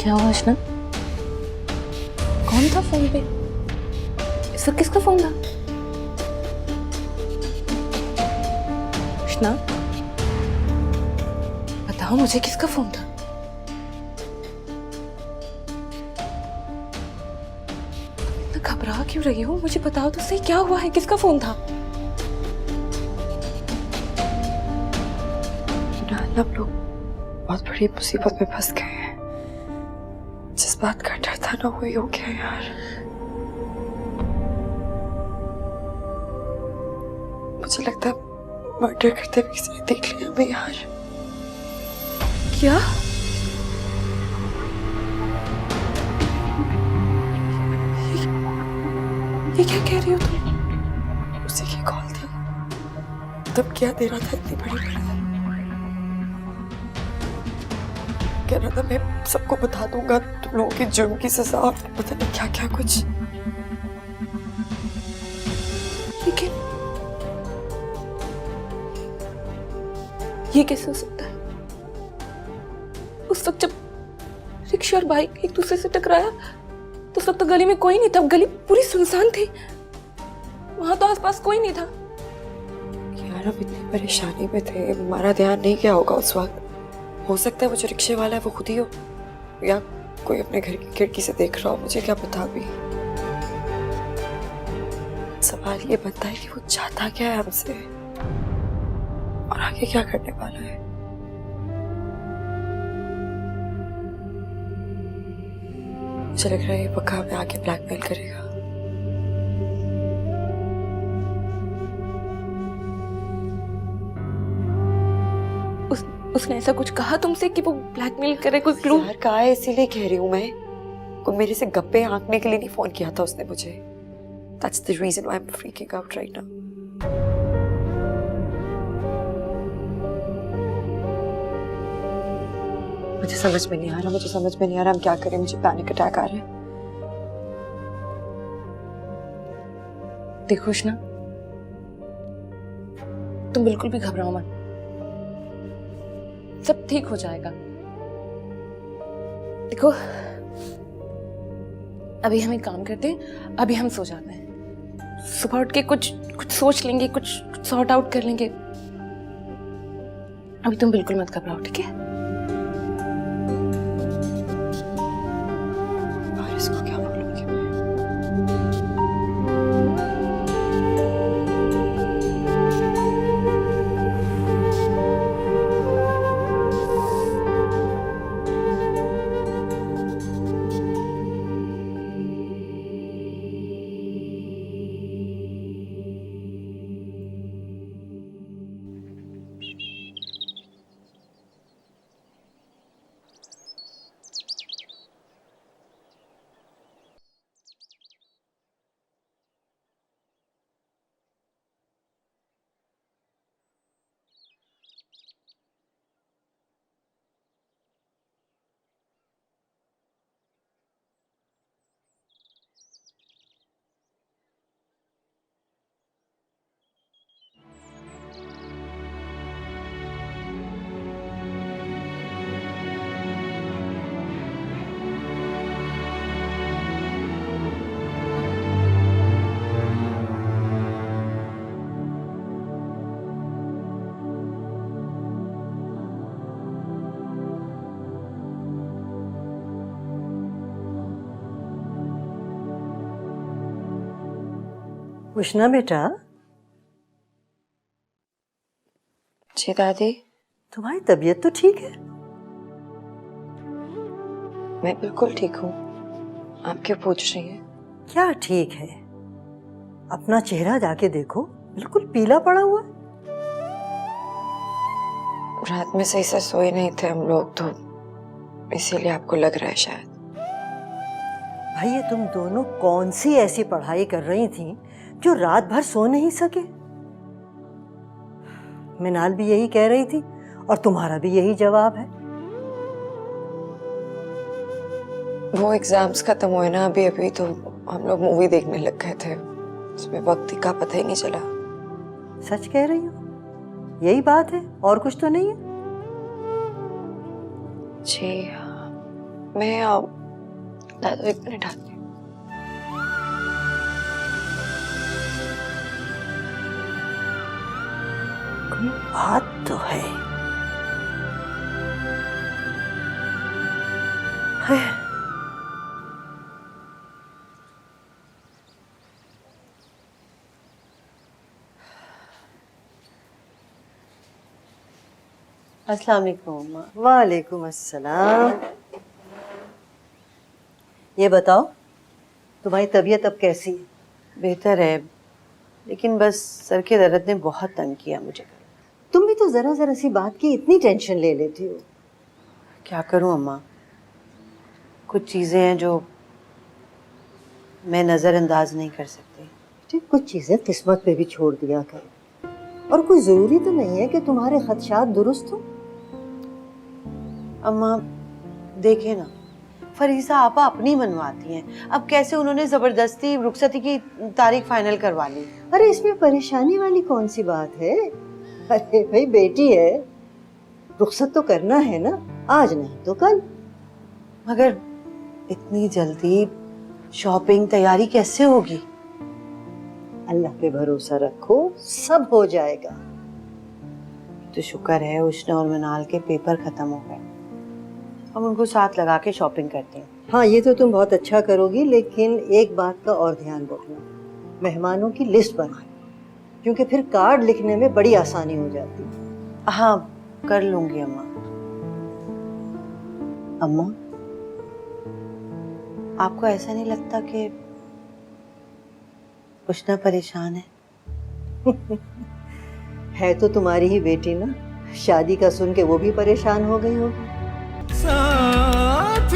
क्या हुआ अर्चना? कौन था फोन पे? इसका किसका फोन था? अर्चना बताओ मुझे, किसका फोन था? इतना घबरा क्यों रही हो? मुझे बताओ तो सही, क्या हुआ है? किसका फोन था? हम लोग बहुत बड़ी मुसीबत में फंस गए हैं। जिस बात का डर था ना, वही हो गया यार। मुझे लगता है मर्डर करते हुए किसी ने देख लिया हमें यार। क्या? ये क्या कह रही हो तुम? उसी की कॉल थी, तब क्या दे रहा था इतनी बड़ी। कह रहा था मैं सबको बता दूंगा तुम लोगों के जुर्म की सजा, और पता नहीं क्या क्या कुछ। लेकिन ये कैसे हो सकता है? उस वक्त जब रिक्शा और बाइक एक दूसरे से टकराया तो उस वक्त तो गली में कोई नहीं था, गली पूरी सुनसान थी, वहां तो आसपास कोई नहीं था। यार हम इतनी परेशानी में थे, हमारा ध्यान नहीं गया होगा उस वक्त। हो सकता है वो जो रिक्शे वाला है वो खुद ही हो, या कोई अपने घर की खिड़की से देख रहा हो, मुझे क्या पता। अभी सवाल ये बनता है कि वो चाहता क्या है हमसे और आगे क्या करने वाला है। मुझे लग रहा है ये पक्का हमें आगे ब्लैकमेल करेगा। उसने ऐसा कुछ कहा तुमसे कि वो ब्लैकमेल करे? कोई क्लू? यार कहा है, इसीलिए कह रही हूँ मैं। कोई मेरे से गप्पे हाँकने के लिए नहीं फोन किया था उसने मुझे। That's the reason why I'm freaking out right now. मुझे समझ में नहीं आ रहा, हम क्या करें। मुझे पैनिक अटैक आ रहा है। देखो अर्चना, तुम बिल्कुल भी घबराओ मत, सब ठीक हो जाएगा। देखो अभी हम एक काम करते हैं, अभी हम सो जाते हैं, सुबह उठ के कुछ सोच लेंगे, कुछ सॉर्ट आउट कर लेंगे। अभी तुम बिल्कुल मत घबराओ, ठीक है? और इसको क्या बोलूंगी मैं? उष्णा बेटा, जी दादी। तुम्हारी तबीयत तो ठीक है? मैं बिल्कुल ठीक हूँ, आप क्यों पूछ रही हैं? क्या ठीक है? अपना चेहरा जाके देखो, बिल्कुल पीला पड़ा हुआ है। रात में सही से सोए नहीं थे हम लोग, तो इसीलिए आपको लग रहा है शायद। भाई ये तुम दोनों कौन सी ऐसी पढ़ाई कर रही थी जो रात भर सो नहीं सके? मिनाल भी यही कह रही थी और तुम्हारा भी यही जवाब है। वो एग्जाम्स खत्म हुए ना अभी तो हम लोग मूवी देखने लग गए थे, उसमें वक्त का पता ही नहीं चला। सच कह रही हो? यही बात है और कुछ तो नहीं है? जी मैं दादू 1 मिनट आती हूँ। कोई बात तो है। अस्सलाम वालेकुम अम्मा। वालेकुम अस्सलाम। ये बताओ, तुम्हारी तबीयत अब कैसी है? बेहतर है, लेकिन बस सर के दर्द ने बहुत तंग किया मुझे। तुम भी तो जरा जरा सी बात की इतनी टेंशन ले लेती हो। क्या करूं अम्मा, कुछ चीज़ें हैं जो मैं नज़रअंदाज नहीं कर सकती। ठीक, कुछ चीजें किस्मत पे भी छोड़ दिया कर। और कोई जरूरी तो नहीं है कि तुम्हारे खदशात दुरुस्त हो। अम्मा देखे ना, फरीसा आपा अपनी मनवाती हैं, अब कैसे उन्होंने ज़बरदस्ती रुखसती की तारीख फाइनल करवा ली। अरे इसमें परेशानी वाली कौन सी बात है? अरे भाई बेटी है, रुखसत तो करना है ना, आज नहीं तो कल। मगर इतनी जल्दी शॉपिंग तैयारी कैसे होगी? अल्लाह पे भरोसा रखो, सब हो जाएगा। तो शुक्र है उष्णा और मनाल के पेपर खत्म हो गए, हम उनको साथ लगा के शॉपिंग करते हैं। हाँ, ये तो तुम बहुत अच्छा करोगी, लेकिन एक बात का और ध्यान रखना, मेहमानों की लिस्ट बनाना, क्योंकि फिर कार्ड लिखने में बड़ी आसानी हो जाती है। हाँ कर लूंगी अम्मा। अम्मा, आपको ऐसा नहीं लगता कि उष्णा परेशान है? है तो तुम्हारी ही बेटी ना, शादी का सुन के वो भी परेशान हो गई होगी। साथ